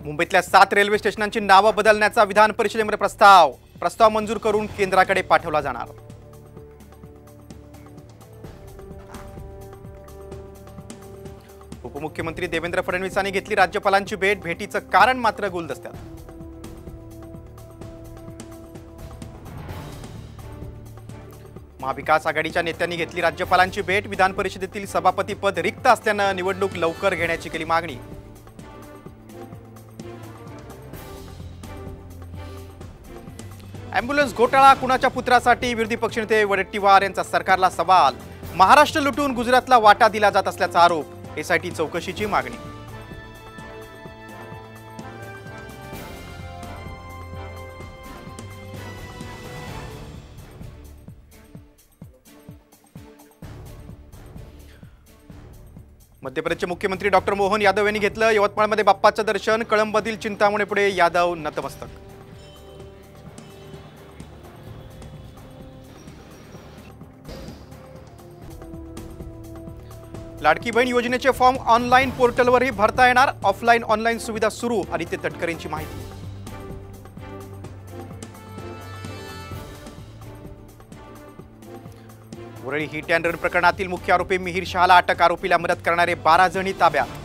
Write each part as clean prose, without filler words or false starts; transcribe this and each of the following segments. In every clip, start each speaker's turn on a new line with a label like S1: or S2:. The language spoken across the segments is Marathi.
S1: मुंबईतल्या 7 रेल्वे स्टेशनांची नावं बदलण्याचा विधान परिषदेमध्ये प्रस्ताव मंजूर करून केंद्राकडे पाठवला जाणार। उपमुख्यमंत्री देवेंद्र फडणवीसांनी घेतली राज्यपालांची भेट, भेटीचं कारण मात्र गुलदस्त्यात। महाविकास आघाडीच्या नेत्यांनी घेतली राज्यपालांची भेट, विधान परिषदेतील सभापती पद रिक्त असल्यानं निवडणूक लवकर घेण्याची केली मागणी। ॲम्ब्युलन्स घोटाळा कुणाच्या पुत्रासाठी, विरोधी पक्षनेते वडेट्टीवार यांचा सरकारला सवाल। महाराष्ट्र लुटून गुजरातला वाटा दिला जात असल्याचा आरोप, एसआयटी चौकशीची मागणी। मध्य प्रदेशचे मुख्यमंत्री डॉक्टर मोहन यादव यांनी घेतलं यवतमाळमध्ये बाप्पाचं दर्शन, कळंबमधील चिंतामणी पुढे यादव नतमस्तक। लाडकी बहीण योजनेचे फॉर्म ऑनलाईन पोर्टलवरही भरता येणार, ऑफलाईन ऑनलाईन सुविधा सुरू, आदित्य तटकरेंची माहिती। वरळी हिट अँड रन प्रकरणातील मुख्य आरोपी मिहिर शहाला अटक, आरोपीला मदत करणारे 12 जणी ताब्यात।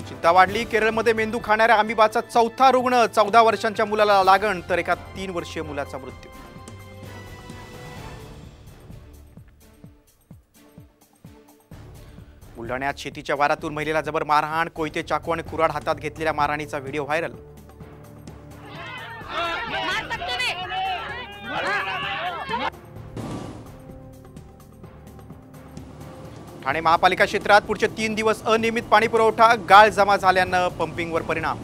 S1: चिंता वाढली, केरळमध्ये मेंदू खाणाऱ्या अमिबाचा 4था रुग्ण, 14 वर्षांच्या मुलाला लागण तर एका 3 वर्षीय मुलाचा मृत्यू। बुलढाण्यात शेतीच्या वारातून महिलेला जबर मारहाण, कोयते, चाकू आणि कुऱ्हाड हातात घेतलेल्या मारहाणीचा व्हिडिओ व्हायरल। ठाणे महापालिका क्षेत्रात पुढचे 3 दिवस अनियमित पाणी पुरवठा, गाळ जमा झाल्यानं पंपिंगवर परिणाम।